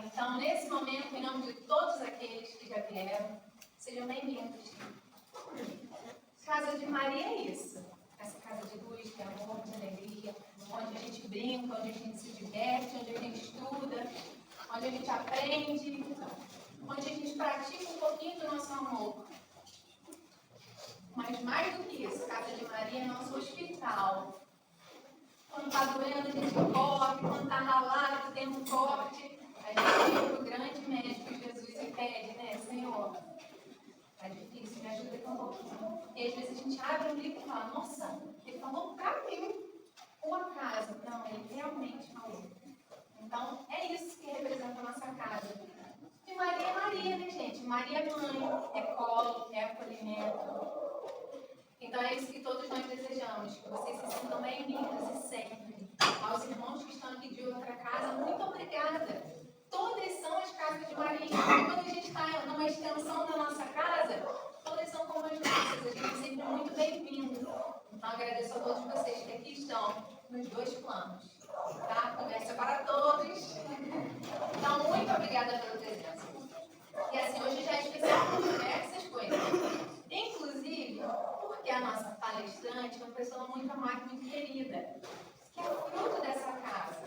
Então, nesse momento, em nome de todos aqueles que já vieram, sejam bem-vindos. Casa de Maria é isso. Essa casa de luz, de amor, de alegria, onde a gente brinca, onde a gente se diverte, onde a gente estuda, onde a gente aprende, onde a gente pratica um pouquinho do nosso amor. Mas mais do que isso, Casa de Maria é nosso hospital. Quando está doendo, a gente corre, quando está ralado, tem um corte, a gente vem para o grande médico Jesus e pede, né, Senhor, tá difícil, me ajuda com um pouquinho. E às vezes a gente abre um livro e fala, nossa, ele falou para mim, uma casa. Não, ele realmente falou. Então, é isso que representa a nossa casa. E Maria é Maria, né, gente? Maria é mãe, é colo, é acolhimento. Então, é isso que todos nós desejamos, que vocês se sintam bem-vindos e sempre. Aos irmãos que estão aqui de outra casa, muito obrigada. Todas são as casas de Maria. E quando a gente está numa extensão da nossa casa, todas são como as nossas. A gente é sempre muito bem-vindo. Então, agradeço a todos vocês que aqui estão, nos dois planos. Tá? Conversa para todos. Então, muito obrigada pela presença. E assim, hoje já é especial por diversas coisas. Inclusive, porque a nossa palestrante é uma pessoa muito amada, muito querida, que é fruto dessa casa.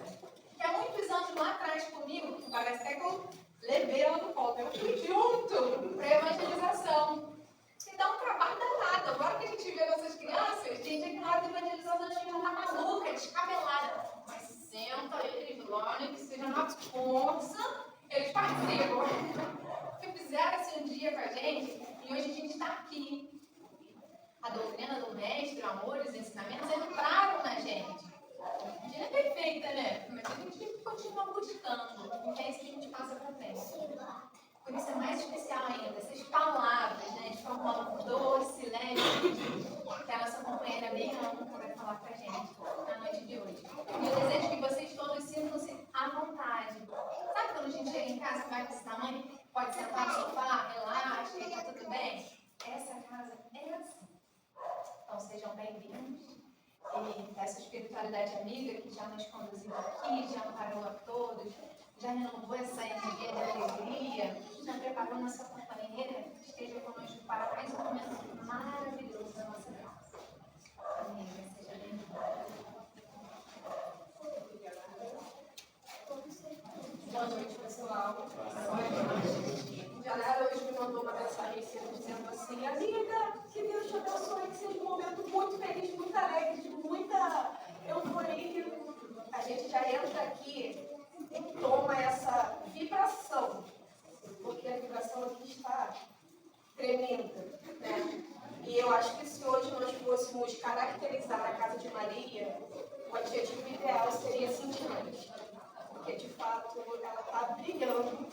Que há muitos anos lá atrás comigo, parece até que eu levei ela no colo, eu fui junto para a evangelização. E dá um trabalho danado. Agora que a gente vê nossas crianças, tem dia que na hora da evangelização a gente já está maluca, descabelada. Mas senta eles lá, nem que seja na força, eles participam. Que fizeram assim um dia com a gente, e hoje a gente está aqui. A doutrina do mestre, o amor, os ensinamentos entraram na gente. A gente não é perfeita, né? Mas a gente continua buscando. E é isso que a gente passa para frente. Por isso é mais especial ainda, essas palavras, né? De forma doce, leve, que a nossa companheira bem âncora vai falar para a gente na noite de hoje. E eu desejo que vocês todos sintam-se à vontade. Sabe quando a gente chega em casa e vai visitar a mãe? Pode sentar no sofá, relaxa, e tá tudo bem? Essa casa é assim. Então sejam bem-vindos. E essa espiritualidade amiga que já nos conduziu aqui, já amparou a todos, já renovou essa energia de alegria, já preparou nossa companheira, esteja conosco para mais um momento maravilhoso da nossa casa. Amiga, seja bem-vinda. Boa noite, pessoal. Janela hoje me mandou uma mensagem cedo dizendo assim: amiga, que Deus te abençoe, que seja um momento muito feliz, muito alegre, de muita euforia. A gente já entra aqui e toma essa vibração, porque a vibração aqui está tremenda, né? E eu acho que se hoje nós fôssemos caracterizar a Casa de Maria, o adjetivo ideal seria cintilante. Porque de fato ela está brilhando,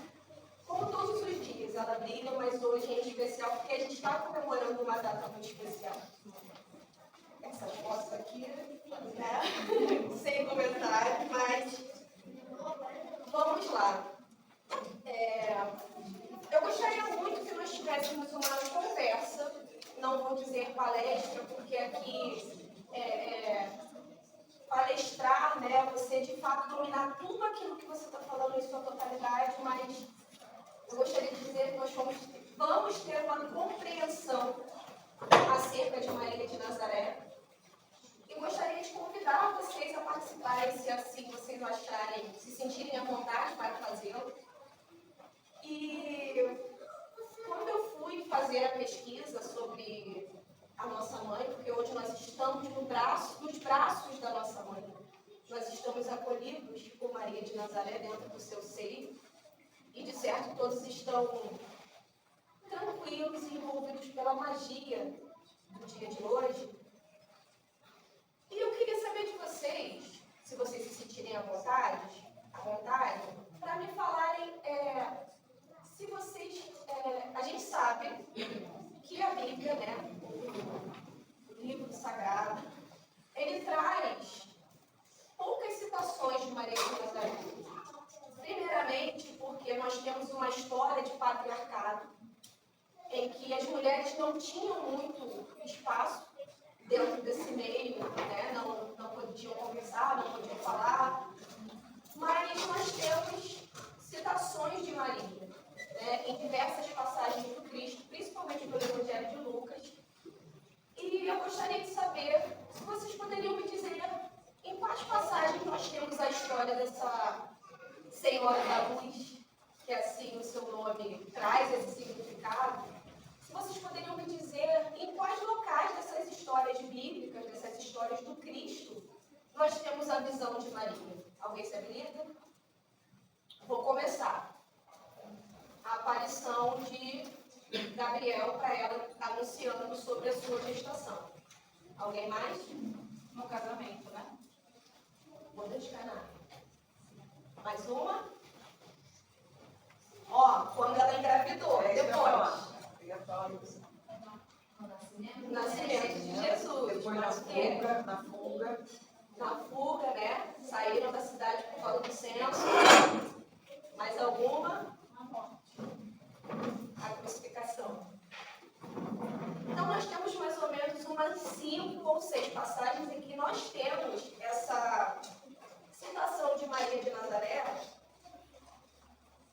como todos os dias ela brilha, mas hoje em especial porque a gente está comemorando uma data muito especial. Essas fotos aqui, né? Sem comentário, mas vamos lá. Eu gostaria muito que nós tivéssemos uma conversa, não vou dizer palestra, porque aqui palestrar, né, você de fato dominar tudo aquilo que você está falando em sua totalidade, mas eu gostaria de dizer que nós vamos ter uma compreensão acerca de Maria de Nazaré e gostaria de convidar vocês a participarem, se assim vocês acharem, se sentirem à vontade para fazê-lo. E quando eu fui fazer a pesquisa sobre a nossa mãe, porque hoje nós estamos nos braços da nossa mãe. Nós estamos acolhidos por Maria de Nazaré dentro do seu seio. E, de certo, todos estão tranquilos e envolvidos pela magia do dia de hoje. E eu queria saber de vocês, se vocês se sentirem à vontade, para me falarem se vocês... a gente sabe que a Bíblia, né, o livro sagrado, ele traz poucas citações de Maria de Nazaré. Primeiramente, porque nós temos uma história de patriarcado, em que as mulheres não tinham muito espaço dentro desse meio, né, não podiam conversar, não podiam falar, mas nós temos citações nome traz esse significado, se vocês poderiam me dizer em quais locais dessas histórias bíblicas, dessas histórias do Cristo, nós temos a visão de Maria. Alguém se habilita? Vou começar. A aparição de Gabriel para ela, anunciando sobre a sua gestação. Alguém mais? No casamento, né? Boda de Caná. Mais uma? Ó, quando ela engravidou, depois. No O nascimento de Jesus. Depois Mas o quê? na fuga, né? Saíram da cidade por causa do censo. Mais alguma? A crucificação. Então, nós temos mais ou menos umas 5 ou 6 passagens em que nós temos essa citação de Maria de Nazaré.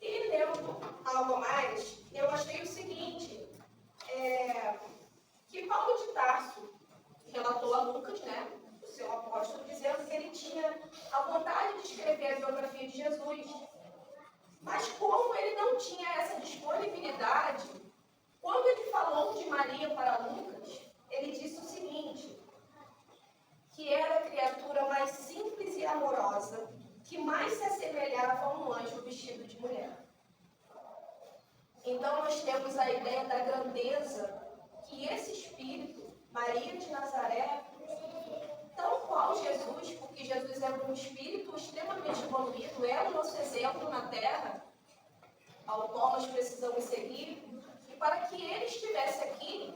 E lendo algo a mais, eu achei o seguinte, que Paulo de Tarso relatou a Lucas, né, o seu apóstolo, dizendo que ele tinha a vontade de escrever a biografia de Jesus. Mas como ele não tinha essa disponibilidade, quando ele falou de Maria para Lucas, ele disse o seguinte, que era a criatura mais simples e amorosa, que mais se assemelhava a um anjo vestido de mulher. Então nós temos a ideia da grandeza que esse espírito, Maria de Nazaré, tal qual Jesus, porque Jesus é um espírito extremamente evoluído, é o nosso exemplo na Terra, ao qual nós precisamos seguir, e para que ele estivesse aqui,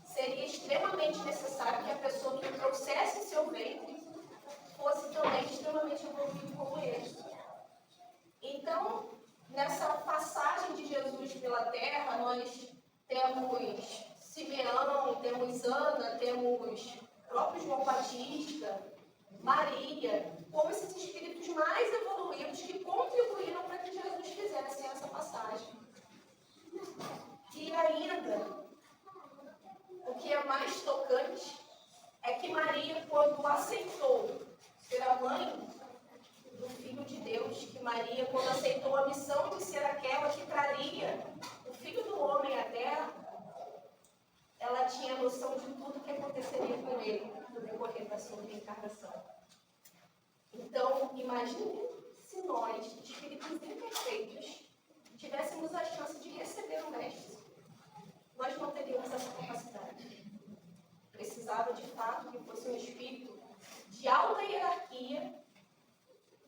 seria extremamente necessário que a pessoa que trouxesse seu ventre fosse também extremamente evoluído como ele. Então, nessa passagem de Jesus pela Terra, nós temos Simeão, temos Ana, temos o próprio João Batista, Maria, como esses espíritos mais evoluídos que contribuíram para que Jesus fizesse essa passagem. E ainda, o que é mais tocante é que Maria, quando aceitou ser a mãe do Filho de Deus, que Maria, quando aceitou a missão de ser aquela que traria o Filho do Homem à Terra, ela tinha noção de tudo que aconteceria com ele no decorrer da sua reencarnação. Então, imagine se nós, espíritos imperfeitos, tivéssemos a chance de receber o Mestre. Nós não teríamos essa capacidade. Precisava, de fato, que fosse um espírito de alta hierarquia,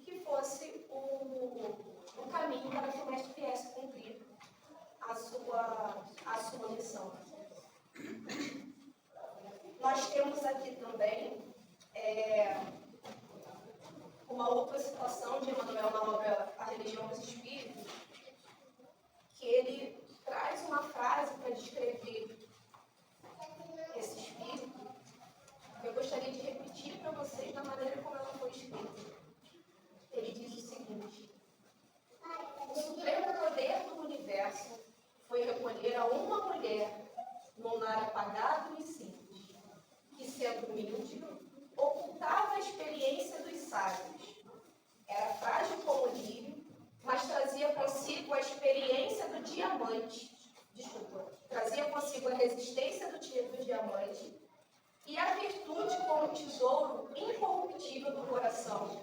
que fosse o caminho para que o Mestre viesse cumprir a sua missão. Nós temos aqui também uma outra citação de Emmanuel na obra A Religião dos Espíritos, que ele traz uma frase para descrever esse espírito, que eu gostaria de repetir para vocês da maneira como ela foi escrita. Ele diz o seguinte: o supremo poder do universo foi recolher a uma mulher num lar apagado e simples, que, sendo humilde, ocultava a experiência dos sábios. Era frágil como o lírio, mas trazia consigo a experiência do diamante. Trazia consigo a resistência do diamante e a virtude como tesouro incorruptível do coração.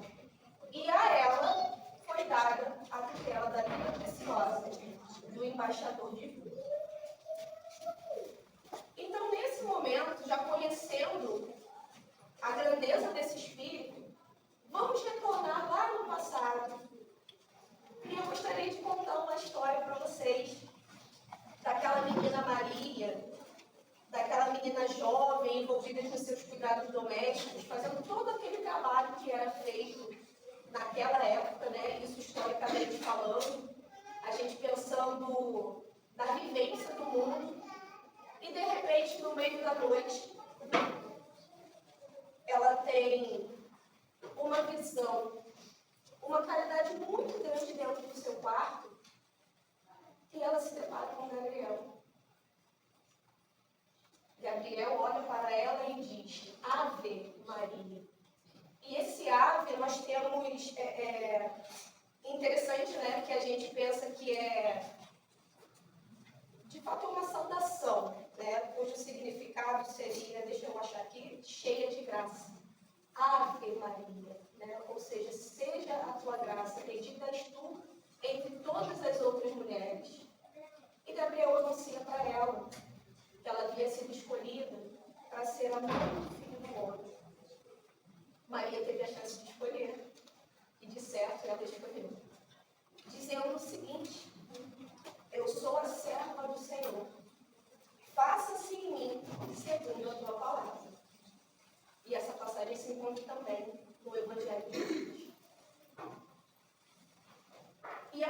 E a ela foi dada a tutela da vida preciosa do embaixador divino. Então, nesse momento, já conhecendo a grandeza desse espírito, vamos retornar lá no passado. E eu gostaria de contar uma história para vocês daquela menina Maria, daquela menina jovem envolvida com seus cuidados domésticos, fazendo todo aquele trabalho que era feito naquela época, né? Isso historicamente falando, a gente pensando na vivência do mundo, e de repente, no meio da noite, ela tem uma visão, uma claridade muito grande dentro do seu quarto, e ela se depara com Gabriel. Gabriel olha para ela e diz: Ave Maria. E esse ave nós temos, interessante, né, que a gente pensa que é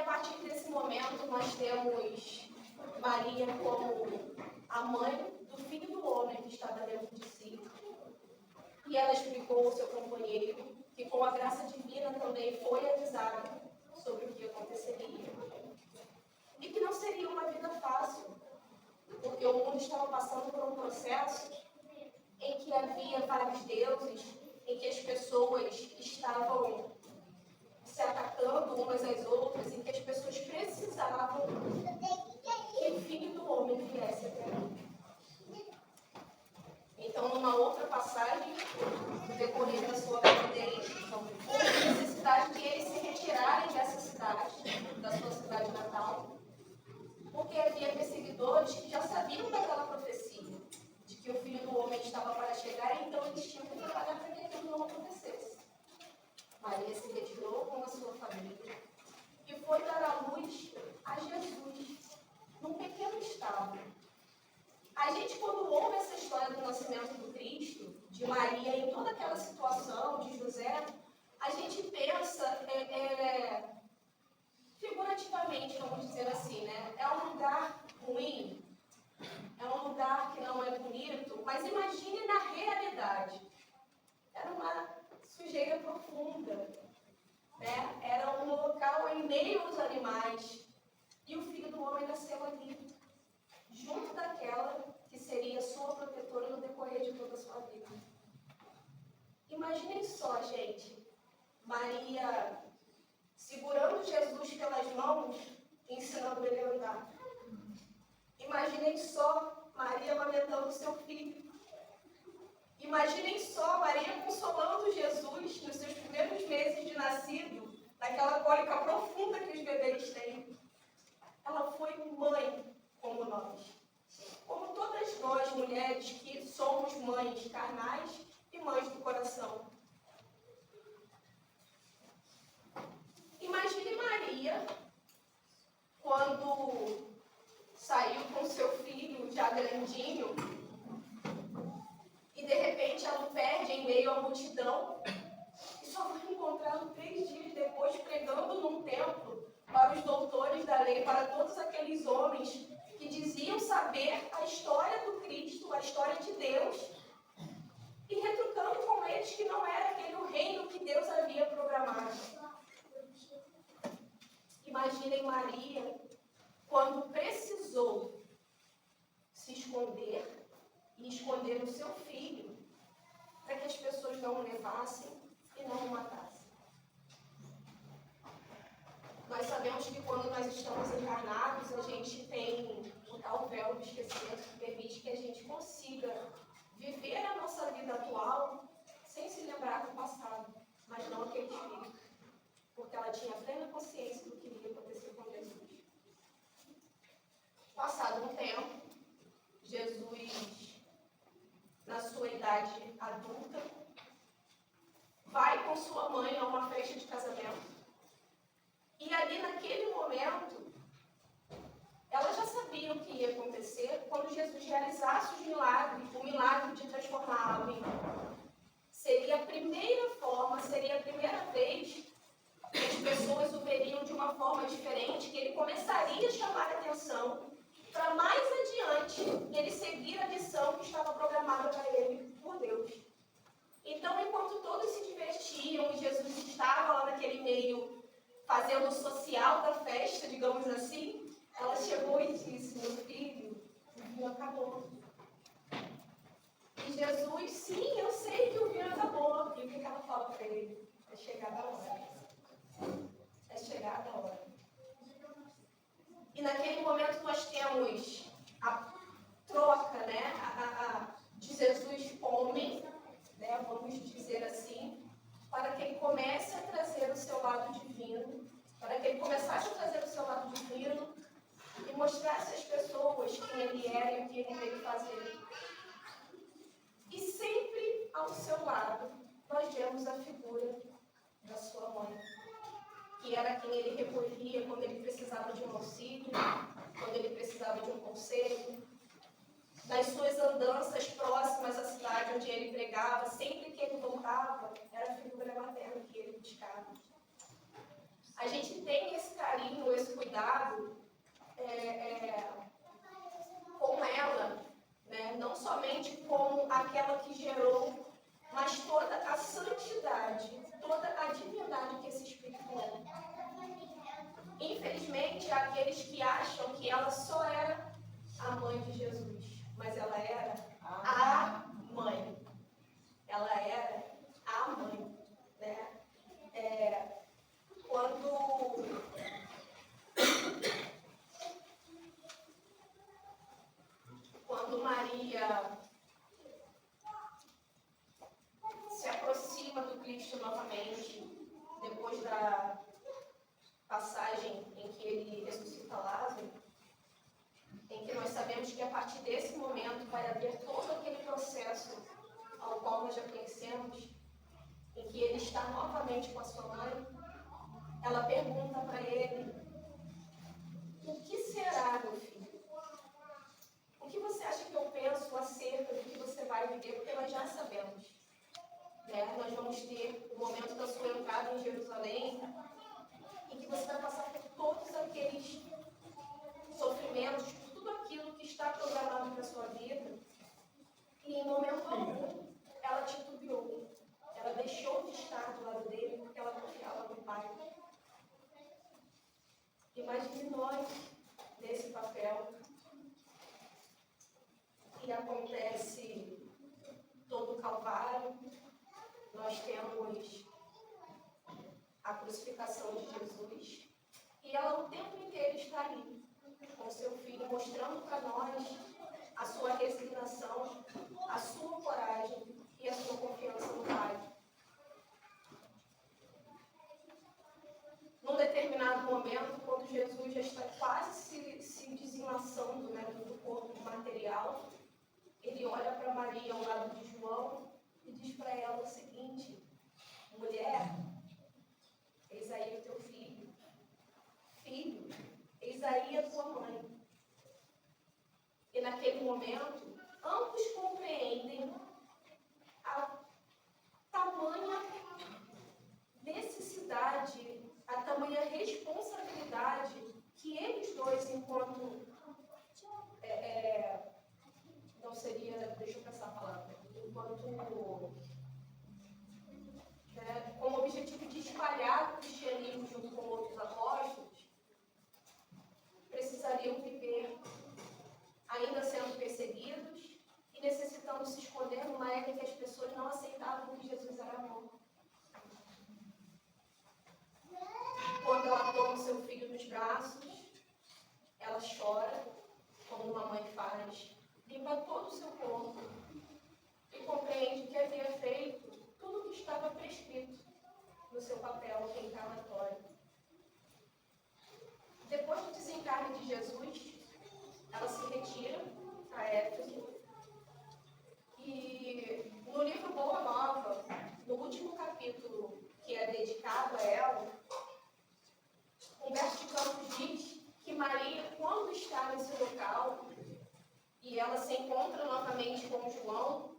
partir desse momento, nós temos Maria como a mãe do filho do homem que estava dentro de si. E ela explicou ao seu companheiro que, com a graça divina, também foi avisada sobre o que aconteceria. E que não seria uma vida fácil, porque o mundo estava passando por um processo em que havia vários deuses, em que as pessoas estavam se atacando umas às outras, em que as pessoas precisavam que o Filho do Homem viesse até mim. Então, numa outra passagem, no decorrer da sua vida dele, houve a necessidade de eles se retirarem dessa cidade, da sua cidade natal, porque havia perseguidores que já sabiam daquela profecia, de que o Filho do Homem estava para chegar, e então eles tinham que trabalhar para que aquilo não acontecesse. Maria se retirou com a sua família e foi dar à luz a Jesus, num pequeno estábulo. A gente, quando ouve essa história do nascimento do Cristo, de Maria, em toda aquela situação de José, a gente pensa figurativamente, vamos dizer assim, né? É um lugar ruim, é um lugar que não é bonito, mas imagine na realidade. Era uma sujeira profunda, né? Era um local em meio aos animais, e o Filho do Homem nasceu ali, junto daquela que seria sua protetora no decorrer de toda a sua vida. Imaginem só, gente, Maria segurando Jesus pelas mãos, ensinando ele a andar. Imaginem só Maria amamentando seu filho. Imaginem só Maria consolando Jesus nos seus primeiros meses de nascido, naquela cólica profunda que os bebês têm. Ela foi mãe como nós. Como todas nós, mulheres, que somos mães carnais e mães do coração. Imagine Maria, quando saiu com seu filho já grandinho, e de repente ela o perde em meio à multidão, e só vai encontrá-lo 3 dias depois, pregando num templo para os doutores da lei, para todos aqueles homens que diziam saber a história do Cristo, a história de Deus, e retrucando com eles que não era aquele o reino que Deus havia programado. Imaginem Maria, quando precisou se esconder e esconder o seu filho, para que as pessoas não o levassem e não o matassem. Nós sabemos que quando nós estamos encarnados, a gente tem o tal véu do esquecimento que permite que a gente consiga viver a nossa vida atual sem se lembrar do passado, mas não aquele espírito, porque ela tinha plena consciência do que iria acontecer com Jesus. Passado um tempo, Jesus, na sua idade adulta, vai com sua mãe a uma festa de casamento. E ali naquele momento, ela já sabia o que ia acontecer quando Jesus realizasse o milagre de transformar água em vinho. Seria a primeira forma, seria a primeira vez que as pessoas o veriam de uma forma diferente, que ele começaria a chamar a atenção para mais adiante ele seguir a missão que estava programada para ele por Deus. Então, enquanto todos se divertiam e Jesus estava lá naquele meio fazendo o social da festa, digamos assim, ela chegou e disse: meu filho, o vinho acabou. E Jesus, sim, eu sei que o vinho acabou. E o que ela fala para ele? É chegada a hora. É chegada a hora. E naquele momento nós temos a troca, né, de Jesus homem, né, vamos dizer assim, para que ele comece a trazer o seu lado divino, para que ele começasse a trazer o seu lado divino e mostrasse às pessoas quem ele era e o que ele veio fazer. E sempre ao seu lado nós vemos a figura da sua mãe, que era quem ele recorria quando ele precisava de um auxílio, quando ele precisava de um conselho, nas suas andanças próximas à cidade onde ele de toda a divindade que esse Espírito é. Infelizmente, há aqueles que acham que ela só era a mãe de Jesus, mas ela era a mãe. Ela era a mãe, né? Quando Maria se aproxima do Cristo novamente, depois da passagem em que ele ressuscita Lázaro, em que nós sabemos que a partir desse momento vai haver todo aquele processo ao qual nós já conhecemos, em que ele está novamente com a sua mãe, ela pergunta para ele: o que será, meu filho? O que você acha que eu penso acerca do que você vai viver? Porque nós já sabemos. Nós vamos ter o momento da sua entrada em Jerusalém, em que você vai passar por todos aqueles sofrimentos, por tudo aquilo que está programado para a sua vida. E em momento algum, ela titubeou. Ela deixou de estar do lado dele porque ela confiava no Pai. Imagine nós nesse papel. E acontece todo o Calvário. Nós temos a crucificação de Jesus. E ela o tempo inteiro está ali, com seu filho, mostrando para nós a sua resignação, a sua coragem e a sua confiança no Pai. Num determinado momento, quando Jesus já está quase se desenlaçando, do corpo material, ele olha para Maria ao lado de João e diz para ela o seguinte: mulher, eis aí o teu filho. Filho, eis aí a tua mãe. E naquele momento, ambos compreendem a tamanha necessidade, a tamanha responsabilidade que eles dois, enquanto não seria, deixa eu pensar a palavra, enquanto com o objetivo de espalhar o cristianismo junto com outros apóstolos, precisariam viver ainda sendo perseguidos e necessitando se esconder numa época em que as pessoas não aceitavam que Jesus era amor. Quando ela toma o seu filho nos braços, ela chora, como uma mãe faz, limpa todo o seu corpo e compreende que havia feito tudo o que estava prescrito no seu papel reencarnatório. Depois do desencarne de Jesus, ela se retira a Éfeso e no livro Boa Nova, no último capítulo que é dedicado a ela, Humberto de Campos diz que Maria, quando está nesse local e ela se encontra novamente com João,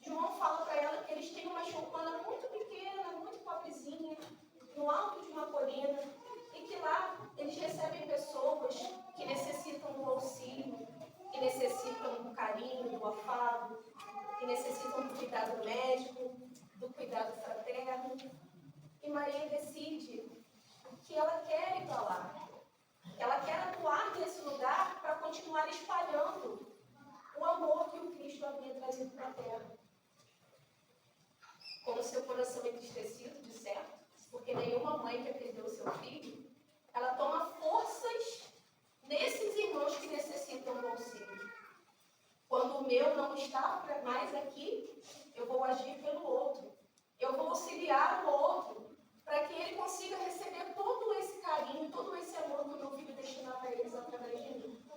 João fala para ela que eles têm uma choupana muito pequena, muito pobrezinha, no alto de uma colina, e que lá eles recebem pessoas que necessitam do auxílio, que necessitam do carinho, do afago, que necessitam do cuidado médico, do cuidado fraterno. E Maria decide que ela quer ir para lá. Ela quer atuar nesse lugar para continuar espalhando o amor que o Cristo havia trazido para a terra. Com o seu coração entristecido, de certo, porque nenhuma mãe quer perder o seu filho, ela toma forças nesses irmãos que necessitam do auxílio. Quando o meu não está mais aqui, eu vou agir pelo outro. Eu vou auxiliar o outro para que ele consiga receber todo esse carinho, todo esse amor que o meu filho destinava a eles através de mim.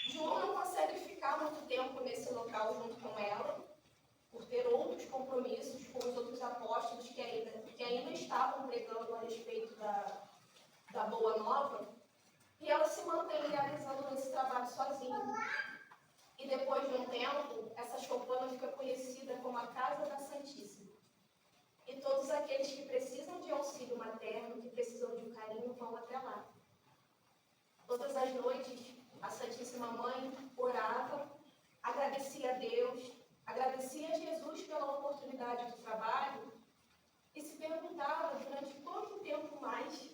João não consegue ficar muito tempo nesse local junto com ela, por ter outros compromissos com os outros apóstolos que ainda estavam pregando a respeito da Boa Nova, e ela se mantém realizando esse trabalho sozinha. E depois de um tempo, essa choupana fica conhecida como a Casa da Santíssima. E todos aqueles que precisam de auxílio materno, que precisam de um carinho, vão até lá. Todas as noites, a Santíssima Mãe orava, agradecia a Deus agradecia a Jesus pela oportunidade do trabalho e se perguntava durante quanto tempo mais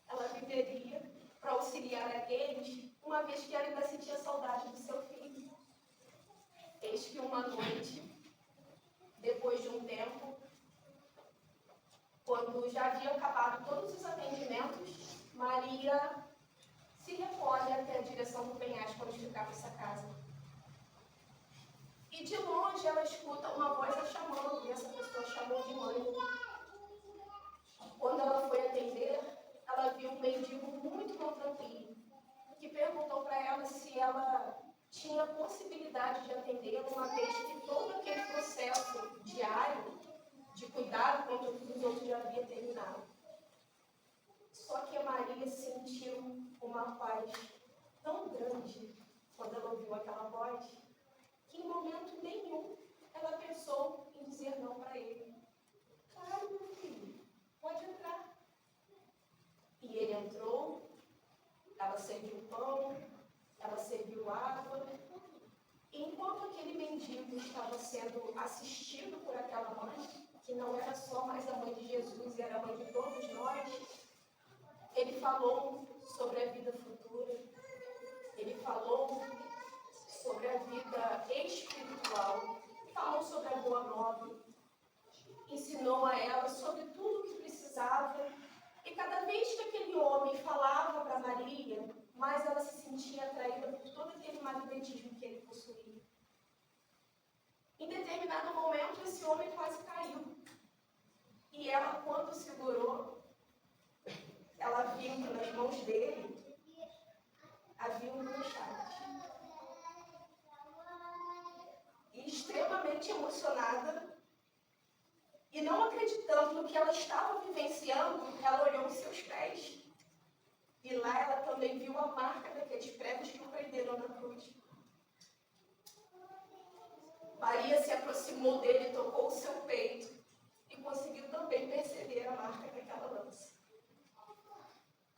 ela viveria para auxiliar aqueles, uma vez que ela ainda sentia saudade do seu filho. Eis que uma noite, depois de um tempo, quando já haviam acabado todos os atendimentos, Maria se recolhe até a direção do penhasco onde ficava essa casa. E de longe ela escuta uma voz a chamando, e essa pessoa chamou de mãe. Quando ela foi atender, ela viu um mendigo muito maltrapilho, que perguntou para ela se ela tinha possibilidade de atendê-lo, uma vez que todo aquele processo diário de cuidado com todos os outros já havia terminado. Só que a Maria sentiu uma paz tão grande quando ela ouviu aquela voz, que em momento nenhum ela pensou em dizer não para ele. Claro, meu filho, pode entrar. E ele entrou, ela serviu pão, ela serviu água. E enquanto aquele mendigo estava sendo assistido por aquela mãe, que não era só mais a mãe de Jesus, era a mãe de todos nós, ele falou sobre a vida futura, ele falou sobre a vida espiritual, falou sobre a boa nova, ensinou a ela sobre tudo o que precisava, e cada vez que aquele homem falava para Maria, mais ela se sentia atraída por todo aquele magnetismo que ele possuía. Em determinado momento, esse homem quase caiu. E ela, quando segurou, ela viu que nas mãos dele havia um chaves. E extremamente emocionada, e não acreditando no que ela estava vivenciando, ela olhou os seus pés. E lá ela também viu a marca daqueles pregos que o prenderam na cruz. Maria se aproximou dele, tocou o seu peito e conseguiu também perceber a marca daquela lança.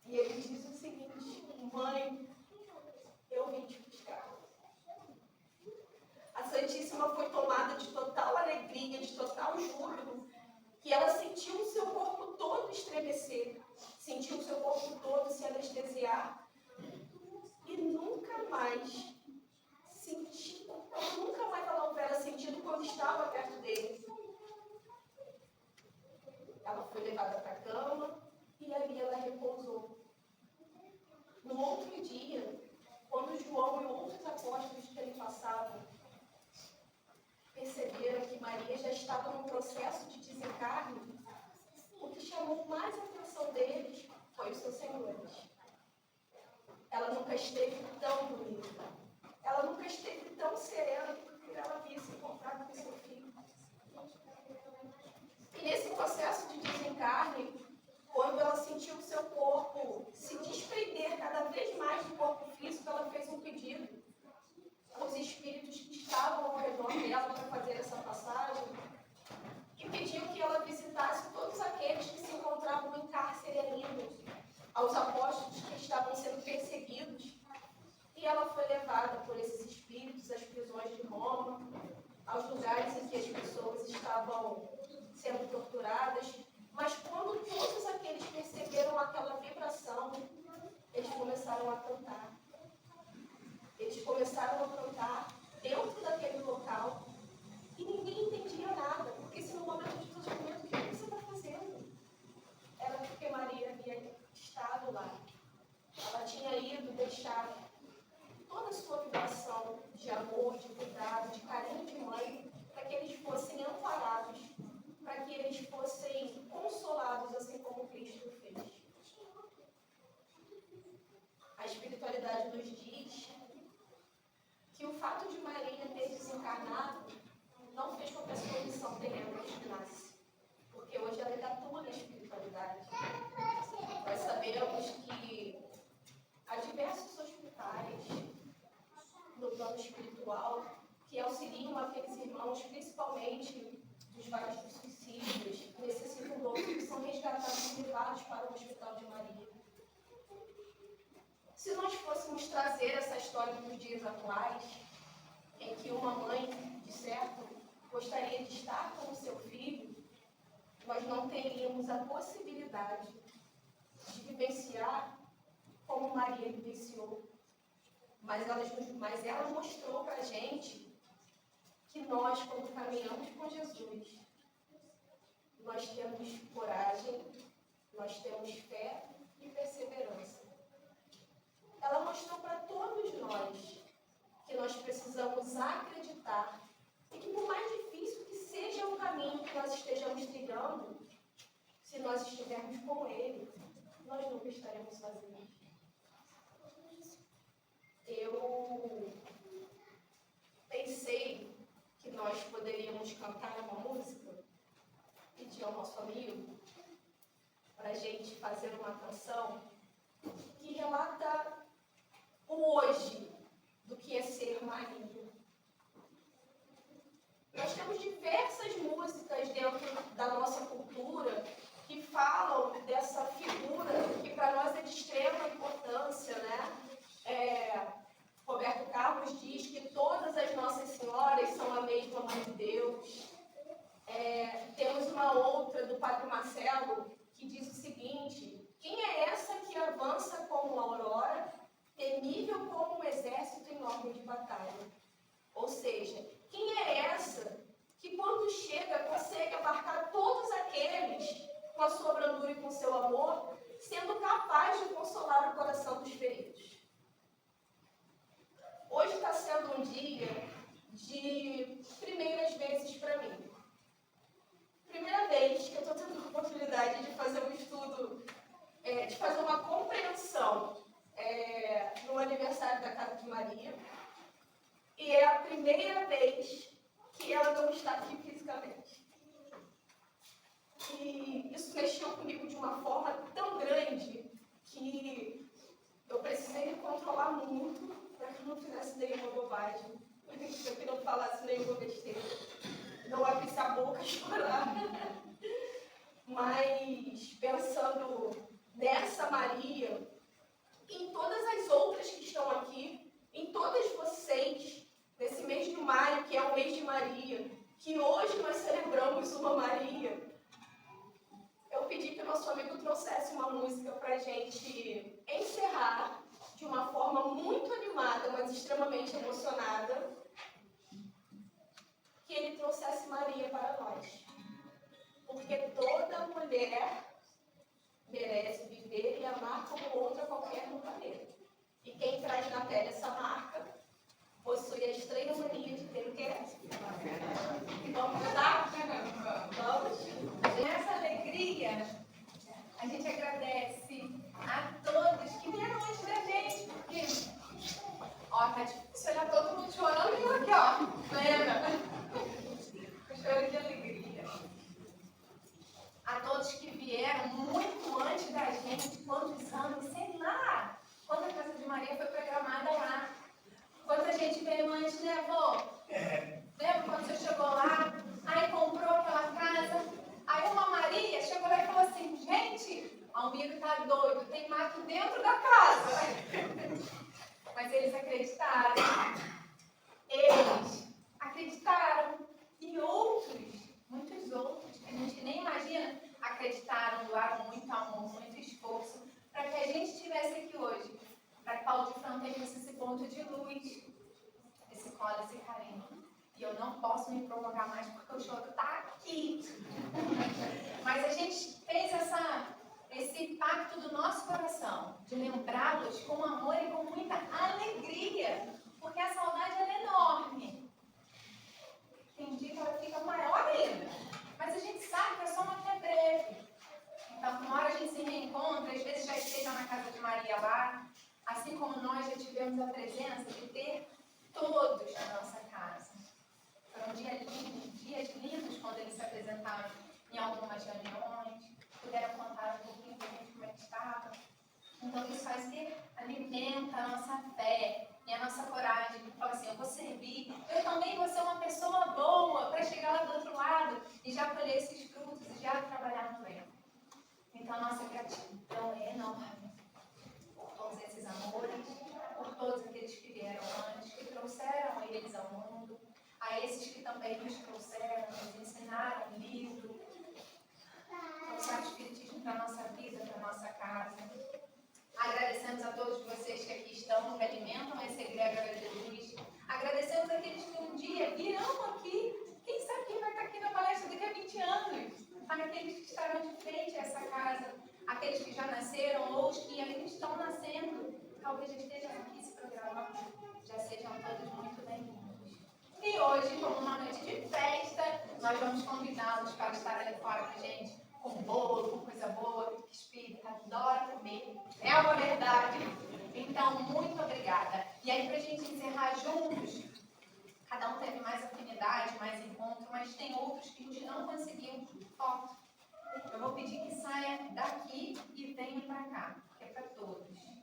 E ele diz o seguinte: mãe, eu vim te buscar. A Santíssima foi tomada de total alegria, de total júbilo, que ela sentiu o seu corpo todo estremecer, sentiu o seu corpo todo se anestesiar, e nunca mais ela houvera sentido quando estava perto dele. Ela foi levada para a cama e ali ela repousou. No outro dia, quando João e outros apóstolos que ali passavam perceberam que Maria já estava num processo de desencarne, o que chamou mais a atenção deles foi os seus senhores. Ela nunca esteve tão bonita, ela nunca esteve tão serena porque ela havia se encontrado com seu filho. E nesse processo de desencarne, quando ela sentiu o seu corpo se desprender cada vez mais do corpo físico, ela fez um pedido aos espíritos que estavam ao redor dela para fazer essa passagem, e pediu que ela visitasse todos aqueles que se encontravam em cárcere ainda, aos apóstolos que estavam sendo perseguidos. E ela foi levada por esses espíritos às prisões de Roma, aos lugares em que as pessoas estavam sendo torturadas. Mas quando todos aqueles perceberam aquela vibração, eles começaram a cantar. Eles começaram a cantar dentro daquele local e ninguém entendia nada, porque se no momento de sofrimento, o que você está fazendo? Era porque Maria havia estado lá. Ela tinha ido deixar toda a sua vibração de amor, de cuidado, de carinho de mãe, para que eles fossem amparados, para que eles fossem consolados, assim como Cristo fez. A espiritualidade nos diz que o fato de Maria ter desencarnado não fez com que a sua missão terrena terminasse, porque hoje ela ainda atua na espiritualidade. Nós sabemos que há diversos hospitais no plano espiritual que auxiliam aqueles irmãos, principalmente dos vários suicídios, que necessitam do outro, que são resgatados e levados para o Hospital de Maria. Se nós fôssemos trazer essa história dos dias atuais, em que uma mãe, de certo, gostaria de estar com o seu filho, nós não teríamos a possibilidade de vivenciar como Maria vivenciou. Mas ela mostrou para a gente que nós, quando caminhamos com Jesus, nós temos coragem, nós temos fé e perseverança. Ela mostrou para todos nós que nós precisamos acreditar e que, por mais difícil que seja o caminho que nós estejamos trilhando, se nós estivermos com Ele, nós nunca estaremos sozinhos. Eu pensei que nós poderíamos cantar uma música, pedir ao nosso amigo para a gente fazer uma canção que relata o hoje do que é ser Maria. Nós temos diversas músicas dentro da nossa cultura que falam dessa figura que para nós é de extrema importância, né? Roberto Carlos diz que todas as nossas senhoras são a mesma Mãe de Deus. Temos uma outra do Padre Marcelo que diz o seguinte: quem é essa que avança como a aurora, temível como um exército em ordem de batalha? Ou seja, quem é essa que quando chega consegue abarcar todos aqueles com a sua brandura e com o seu amor, sendo capaz de consolar o coração dos feridos? Hoje está sendo um dia de primeiras vezes para mim. Primeira vez que eu estou tendo a oportunidade de fazer um estudo, de fazer uma compreensão no aniversário da Casa de Maria. E é a primeira vez que ela não está aqui fisicamente. E isso mexeu comigo de uma forma tão grande que eu precisei me controlar muito para que eu não fizesse nenhuma bobagem, para que eu não falasse nenhuma besteira, não abrisse a boca e chorar. Mas pensando nessa Maria, em todas as outras que estão aqui, em todas vocês, nesse mês de maio, que é o mês de Maria, que hoje nós celebramos uma Maria, eu pedi que o nosso amigo trouxesse uma música para a gente encerrar de uma forma muito animada, mas extremamente emocionada, que ele trouxesse Maria para nós. Porque toda mulher merece viver e amar como outra qualquer no planeta. E quem traz na pele essa marca possui a estranha mania de ter o quê? Vamos cantar? Vamos? Nessa alegria, a gente agradece a todos que vieram antes da gente, porque, ó, tá difícil olhar todo mundo chorando e eu aqui, ó, plena, chorando de alegria. A todos que vieram muito antes da gente, quantos anos, sei lá, quando a Casa de Maria foi programada lá. Quando a gente veio antes, né, avô? Lembra quando você chegou lá, aí comprou aquela casa, aí uma Maria chegou lá e falou assim: gente, Almiro tá doido, tem mato dentro da casa. Mas eles acreditaram. Eles acreditaram. E outros, muitos outros, que a gente nem imagina, acreditaram, doaram muito amor, muito esforço, para que a gente estivesse aqui hoje. Para que Paulo de Fronteira tenha esse ponto de luz, esse colo, esse carinho. E eu não posso me provocar mais porque o choro está aqui. Mas a gente fez esse pacto do nosso coração, de lembrá-los com amor e com muita alegria, porque a saudade é enorme. Tem dia que ela fica maior ainda, mas a gente sabe que é só uma que é breve. Então, uma hora a gente se reencontra, às vezes já esteja na Casa de Maria lá, assim como nós já tivemos a presença de ter todos na nossa casa. Foram dias lindos quando eles se apresentaram em algumas reuniões, puderam contar um pouquinho para a gente como é que estava. Então isso faz que alimenta a nossa fé e a nossa coragem. Fala assim: eu vou servir, eu também vou ser uma pessoa boa para chegar lá do outro lado e já colher esses frutos e já trabalhar no reino. Então a nossa gratidão é enorme por todos esses amores, por todos aqueles que vieram antes, que trouxeram eles ao mundo, a esses que também nos trouxeram. a todos vocês que aqui estão, que alimentam essa egrégora de Jesus. Agradecemos aqueles que um dia virão aqui. Quem sabe quem vai estar aqui na palestra daqui a 20 anos? Aqueles que estarão de frente a essa casa, aqueles que já nasceram ou os que ainda estão nascendo. Talvez já estejam aqui se programando. Já sejam todos muito bem-vindos. E hoje, como uma noite de festa, nós vamos convidá-los para estar ali fora com a gente, com bolo, com coisa boa, que espírita adora comer. É uma verdade. Então, muito obrigada. E aí, para a gente encerrar juntos, cada um teve mais afinidade, mais encontro, mas tem outros que a gente não conseguiu foto. Eu vou pedir que saia daqui e venha para cá, que é para todos.